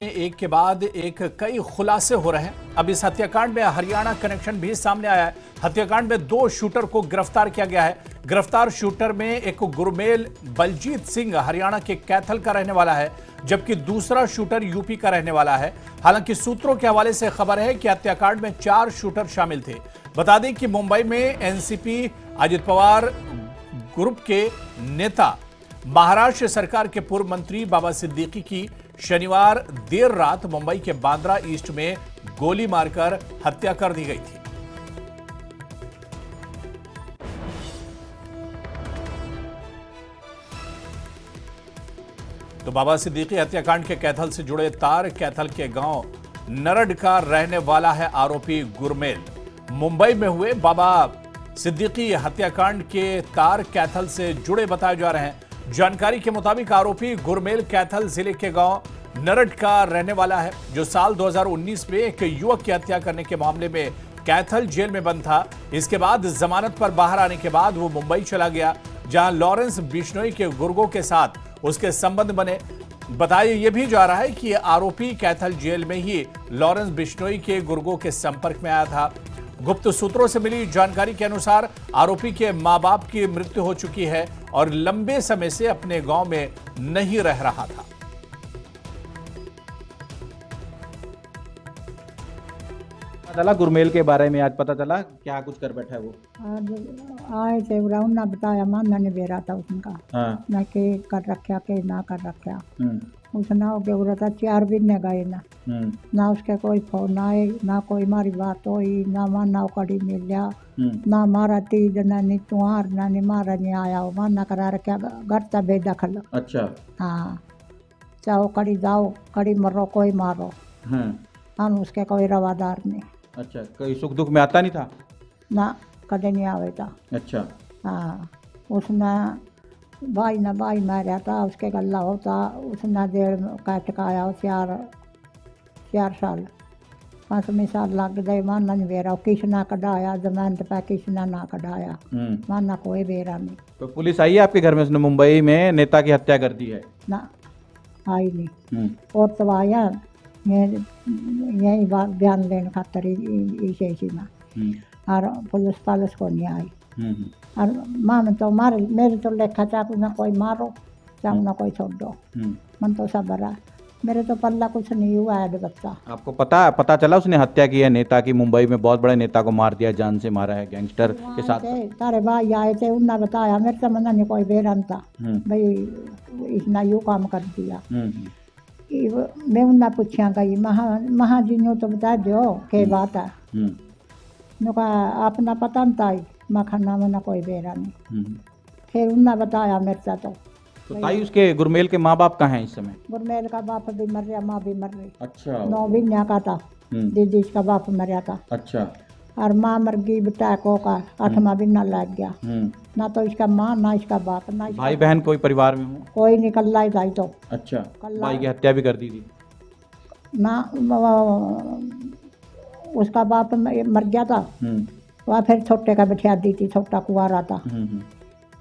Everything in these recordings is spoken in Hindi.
एक के बाद एक कई खुलासे हो रहे हैं। अब इस हत्याकांड में हरियाणा कनेक्शन भी सामने आया है। हत्याकांड में 2 शूटर को गिरफ्तार किया गया है। गिरफ्तार शूटर में एक गुरमेल बलजीत सिंह हरियाणा के कैथल का रहने वाला है, जबकि दूसरा शूटर यूपी का रहने वाला है। हालांकि सूत्रों के हवाले से खबर है कि हत्याकांड में 4 शूटर शामिल थे। बता दें कि मुंबई में एनसीपी अजित पवार ग्रुप के नेता महाराष्ट्र सरकार के पूर्व मंत्री बाबा सिद्दीकी की शनिवार देर रात मुंबई के बांद्रा ईस्ट में गोली मारकर हत्या कर दी गई थी। तो बाबा सिद्दीकी हत्याकांड के कैथल से जुड़े तार कैथल के गांव नरड का रहने वाला है आरोपी गुरमेल। मुंबई में हुए बाबा सिद्दीकी हत्याकांड के तार कैथल से जुड़े बताए जा रहे हैं। जानकारी के मुताबिक आरोपी गुरमेल कैथल जिले के गांव नरड का रहने वाला है, जो साल 2019 में एक युवक की हत्या करने के मामले में कैथल जेल में बंद था। इसके बाद जमानत पर बाहर आने के बाद वो मुंबई चला गया, जहां लॉरेंस बिश्नोई के गुर्गों के साथ उसके संबंध बने। बताया यह भी जा रहा है कि आरोपी कैथल जेल में ही लॉरेंस बिश्नोई के गुर्गों के संपर्क में आया था। गुप्त सूत्रों से मिली जानकारी के अनुसार आरोपी के मां बाप की मृत्यु हो चुकी है और लंबे समय से अपने गांव में नहीं रह रहा था। चला गुरमेल के बारे में आज पता चला, क्या कुछ कर बैठा है वो? आज आए थे ना बताया, माना ने बेरा था उसका। हाँ। ना के कर रखा के ना कर रखा उसना हो गया था। 4 दिन ने गए ना उसके कोई फोन आए, ना कोई हमारी बात हुई, ना माना कड़ी मिलिया, ना मारा तीज ना नी तुहार ना नी मारा नहीं आया हो। माना करा रखा घर था बेदखल। अच्छा। हाँ, चाहो कड़ी जाओ कड़ी मरो कोई मारो। हम उसके कोई रवादार नहीं। अच्छा, कोई सुख दुख में आता नहीं था ना, कदे नहीं आवे था। अच्छा। हाँ, उसने भाई मारा था, उसके गला होता उसने देर का टकाया 4 साल 5 साल लग गए। माना नहीं बेरा किसना कढ़ाया जमानत पे, किसना ना कढ़ाया, माना कोई बेरा नहीं। तो पुलिस आई है आपके घर में? उसने मुंबई में नेता की हत्या कर दी है? ना, आई नहीं। और तो आया यही बयान लेने खातर इसी में, और पुलिस को नहीं आई। और मां तो मारे मेरे तो लेखा चाकू ना कोई मारो चाहू ना कोई छोड़ो, मन तो सब बरा मेरे तो पल्ला कुछ नहीं हुआ है बच्चा। आपको पता चला उसने हत्या की है नेता की? मुंबई में बहुत बड़े नेता को मार दिया, जान से मारा है गैंगस्टर के साथ। तारे भाई आए थे, उन्होंने बताया, मेरे तो मन नहीं कोई बेरन था भाई इतना यू काम कर दिया। मैं उन्हें पूछा गई महा जी ने तो बता दो के बात है। कहा अपना पता नहीं था, मैं खाना मना कोई बेरा नहीं। फिर उन्हें बताया मेरे से। तो ताई उसके गुरमेल के माँ बाप कहाँ हैं इस समय? गुरमेल का बाप भी मर गया, माँ भी मर गई। अच्छा। 9 महीने का था, दीदी का बाप मर था। अच्छा। और माँ मर गई बेटा को का 8वां महीना लग गया। ना तो इसका माँ ना इसका बाप ना भाई बहन कोई परिवार में हो? कोई निकल रहा था। तो अच्छा, भाई की हत्या भी कर दी थी ना, उसका बाप मर गया था, वह फिर छोटे का बिठा दी थी, छोटा कुआरा था।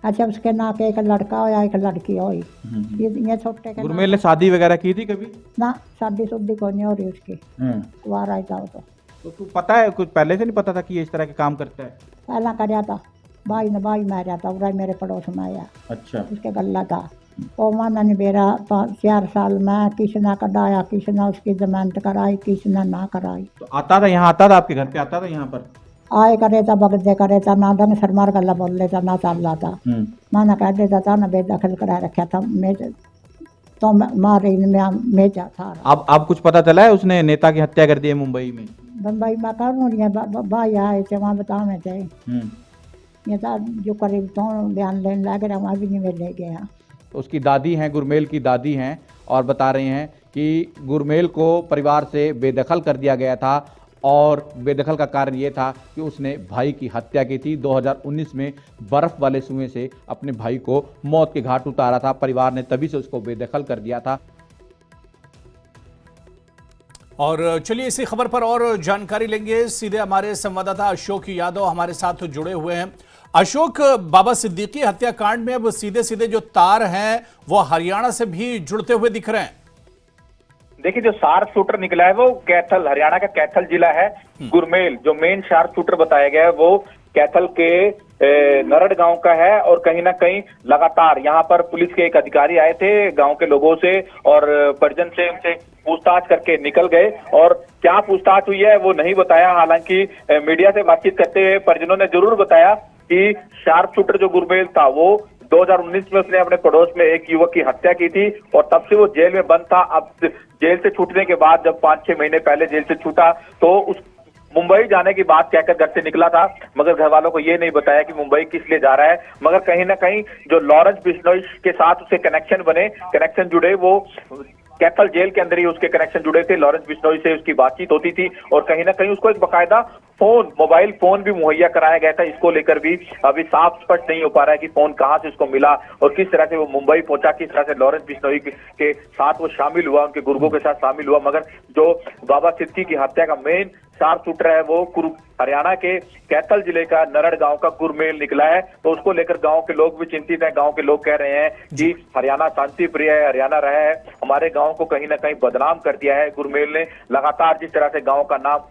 अच्छा, उसके ना के एक लड़का होया एक लड़की हुई। ये छोटे के गुरमेल ने शादी वगैरह की थी कभी? ना, शादी शुद्धी को नहीं हो रही उसकी, कुआरा ही था। तो तू पता है कुछ पहले से नहीं पता था कि ये इस तरह के काम करता है? पहला कराया था, भाई मारा था, उरा मेरे पड़ोस में आया। अच्छा। उसके गला था वो माना नहीं बेरा 4 साल में किसना कढ़ाया, किसना उसकी जमानत कराई, किसना ना कराई। तो आता था यहाँ, आता था आपके घर पे, आता था यहाँ पर? आए करे था, बगदे करे था, ना ढंग सरमार गला बोल लेता, ना चल रहा था। माना कह देता था, ना बेदखल करा रखा था मैं तो मारे में था। अब कुछ पता चला है उसने नेता की हत्या कर दी है मुंबई में? मुंबई में कर भाई आए थे, वहाँ बताने थे ये था जो करीब तो बयान लेने लग रहा, वहाँ भी नहीं मिले गया। तो उसकी दादी हैं, गुरमेल की दादी हैं, और बता रहे हैं कि गुरमेल को परिवार से बेदखल कर दिया गया था, और बेदखल का कारण ये था कि उसने भाई की हत्या की थी। 2019 में बर्फ वाले कुएं से अपने भाई को मौत के घाट उतारा था। परिवार ने तभी से उसको बेदखल कर दिया था। और चलिए इसी खबर पर और जानकारी लेंगे, सीधे हमारे संवाददाता अशोक यादव हमारे साथ जुड़े हुए हैं। अशोक, बाबा सिद्दीकी हत्याकांड में अब सीधे सीधे जो तार हैं वो हरियाणा से भी जुड़ते हुए दिख रहे हैं। देखिए, जो शार्प शूटर निकला है वो कैथल, हरियाणा का कैथल जिला है। गुरमेल जो मेन शार्प शूटर बताया गया है वो कैथल के नरड़ गांव का है। और कहीं ना कहीं लगातार यहाँ पर पुलिस के एक अधिकारी आए थे, गांव के लोगों से और परिजन से उनसे पूछताछ करके निकल गए। और क्या पूछताछ हुई है वो नहीं बताया। हालांकि मीडिया से बातचीत करते हुए परिजनों ने जरूर बताया कि शार्प शूटर जो गुरमेल था वो 2019 में उसने अपने पड़ोस में एक युवक की हत्या की थी और तब से वो जेल में बंद था। अब जेल से छूटने के बाद जब 5-6 महीने पहले जेल से छूटा तो उस मुंबई जाने की बात कहकर घर से निकला था, मगर घर वालों को ये नहीं बताया कि मुंबई किस लिए जा रहा है। मगर कहीं ना कहीं जो लॉरेंस बिश्नोई के साथ उसके कनेक्शन जुड़े, वो कैथल जेल के अंदर ही उसके कनेक्शन जुड़े थे। लॉरेंस बिश्नोई से उसकी बातचीत होती थी और कहीं ना कहीं उसको एक बकायदा मोबाइल फोन भी मुहैया कराया गया था। इसको लेकर भी अभी साफ स्पष्ट नहीं हो पा रहा है कि फोन कहां से उसको मिला और किस तरह से वो मुंबई पहुंचा, किस तरह से लॉरेंस बिश्नोई के साथ वो शामिल हुआ, उनके गुर्गों के साथ शामिल हुआ। मगर जो बाबा सिद्दीकी की हत्या का मेन शार्प शूटर है वो हरियाणा के कैथल जिले का नरड़ गांव का गुरमेल निकला है। तो उसको लेकर गांव के लोग भी चिंतित हैं। गांव के लोग कह रहे हैं कि हरियाणा शांति प्रिय है, हरियाणा रहा है, हमारे गांव को कहीं ना कहीं बदनाम कर दिया है गुरमेल ने। लगातार जिस तरह से गांव का नाम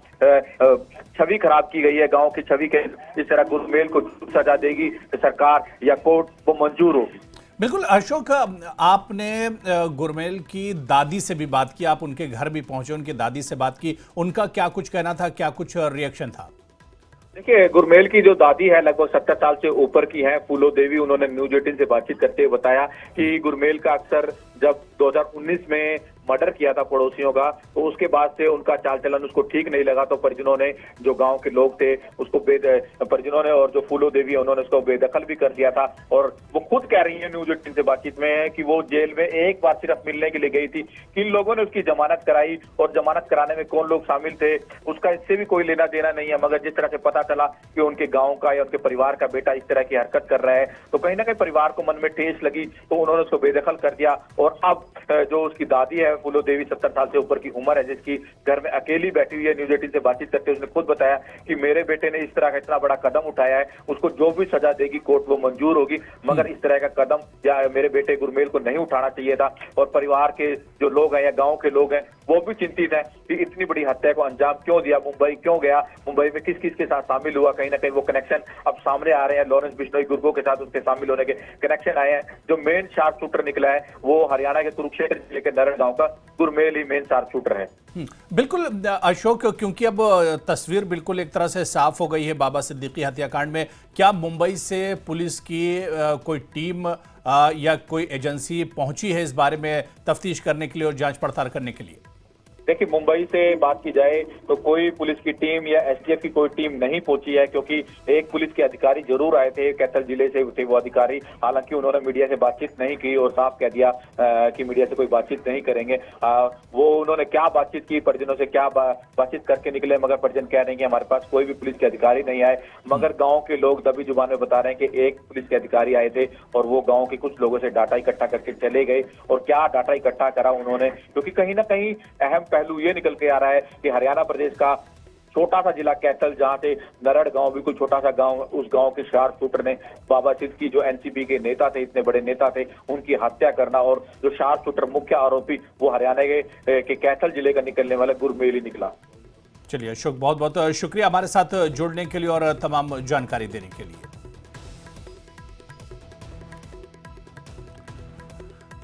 छवि खराब की गई है, गांव की छवि के जिस तरह गुरमेल को सजा देगी सरकार या कोर्ट वो मंजूर होगी। बिल्कुल अशोक, आपने गुरमेल की दादी से भी बात की, आप उनके घर भी पहुंचे, उनकी दादी से बात की, उनका क्या कुछ कहना था, क्या कुछ रिएक्शन था? देखिए, गुरमेल की जो दादी है लगभग 70 साल से ऊपर की है, फूलो देवी, उन्होंने न्यूज 18 से बातचीत करते हुए बताया कि गुरमेल का अक्सर जब 2019 में मर्डर किया था पड़ोसियों का, तो उसके बाद से उनका चाल चलन उसको ठीक नहीं लगा। तो परिजनों ने, जो गांव के लोग थे, उसको परिजनों ने और जो फूलो देवी है उन्होंने उसको बेदखल भी कर दिया था। और वो खुद कह रही है न्यूज 18 से बातचीत में कि वो जेल में एक बार सिर्फ मिलने के लिए गई थी। किन लोगों ने उसकी जमानत कराई और जमानत कराने में कौन लोग शामिल थे उसका इससे भी कोई लेना देना नहीं है। मगर जिस तरह से पता चला कि उनके गाँव का या उनके परिवार का बेटा इस तरह की हरकत कर रहा है तो कहीं ना कहीं परिवार को मन में ठेस लगी, तो उन्होंने उसको बेदखल कर दिया। और अब जो उसकी दादी है फूलो देवी, 70 साल से ऊपर की उम्र है, जिसकी घर में अकेली बैठी हुई है, न्यूज 18 से बातचीत करते हुए उसने खुद बताया कि मेरे बेटे ने इस तरह का इतना बड़ा कदम उठाया है, उसको जो भी सजा देगी कोर्ट वो मंजूर होगी, मगर इस तरह का कदम या मेरे बेटे गुरमेल को नहीं उठाना चाहिए था। और परिवार के जो लोग हैं या गांव के लोग हैं वो भी चिंतित हैं कि इतनी बड़ी हत्या को अंजाम क्यों दिया, मुंबई क्यों गया, मुंबई में किस किस के साथ शामिल हुआ। कहीं ना कहीं वो कनेक्शन अब सामने आ रहे हैं, लॉरेंस बिश्नोई गुर्गों के साथ उसके शामिल होने के कनेक्शन आए हैं। जो मेन शार्प शूटर निकला है वो हरियाणा के कुरुक्षेत्र जिले के नरड़ गांव का गुरमेल ही मेन शार्प शूटर है। बिल्कुल अशोक, क्योंकि अब तस्वीर बिल्कुल एक तरह से साफ हो गई है बाबा सिद्दीकी हत्याकांड में, क्या मुंबई से पुलिस की कोई टीम या कोई एजेंसी पहुंची है इस बारे में तफ्तीश करने के लिए और जांच पड़ताल करने के लिए? देखिए, मुंबई से बात की जाए तो कोई पुलिस की टीम या एसटीएफ की कोई टीम नहीं पहुंची है, क्योंकि एक पुलिस के अधिकारी जरूर आए थे, कैथल जिले से थे वो अधिकारी। हालांकि उन्होंने मीडिया से बातचीत नहीं की और साफ कह दिया कि मीडिया से कोई बातचीत नहीं करेंगे। वो उन्होंने क्या बातचीत की, परिजनों से क्या बातचीत करके निकले, मगर परिजन कह रहे हैं कि हमारे पास कोई भी पुलिस के अधिकारी नहीं आए। मगर गाँव के लोग दबी जुबान में बता रहे हैं कि एक पुलिस के अधिकारी आए थे और वो गाँव के कुछ लोगों से डाटा इकट्ठा करके चले गए। और क्या डाटा इकट्ठा करा उन्होंने, क्योंकि कहीं ना कहीं अहम पहलू ये निकल के आ रहा है कि हरियाणा प्रदेश का छोटा सा जिला कैथल, जहां से नरड़ गांव बिल्कुल छोटा सा गांव, उस गांव के शार्प शूटर ने बाबा सिद्दीकी जो एनसीपी के नेता थे, इतने बड़े नेता थे, उनकी हत्या करना। और जो शार्प शूटर मुख्य आरोपी वो हरियाणा के कैथल जिले का निकलने वाला गुरमेल ही निकला। चलिए अशोक, बहुत बहुत शुक्रिया हमारे साथ जुड़ने के लिए और तमाम जानकारी देने के लिए।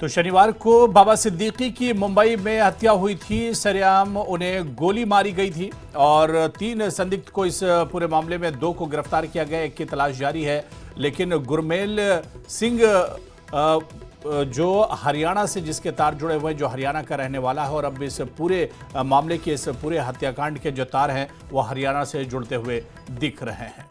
तो शनिवार को बाबा सिद्दीकी की मुंबई में हत्या हुई थी, सरेआम उन्हें गोली मारी गई थी और 3 संदिग्ध को इस पूरे मामले में 2 को गिरफ्तार किया गया, 1 की तलाश जारी है। लेकिन गुरमेल सिंह जो हरियाणा से जिसके तार जुड़े हुए हैं, जो हरियाणा का रहने वाला है और अब इस पूरे मामले के, इस पूरे हत्याकांड के जो तार हैं वो हरियाणा से जुड़ते हुए दिख रहे हैं।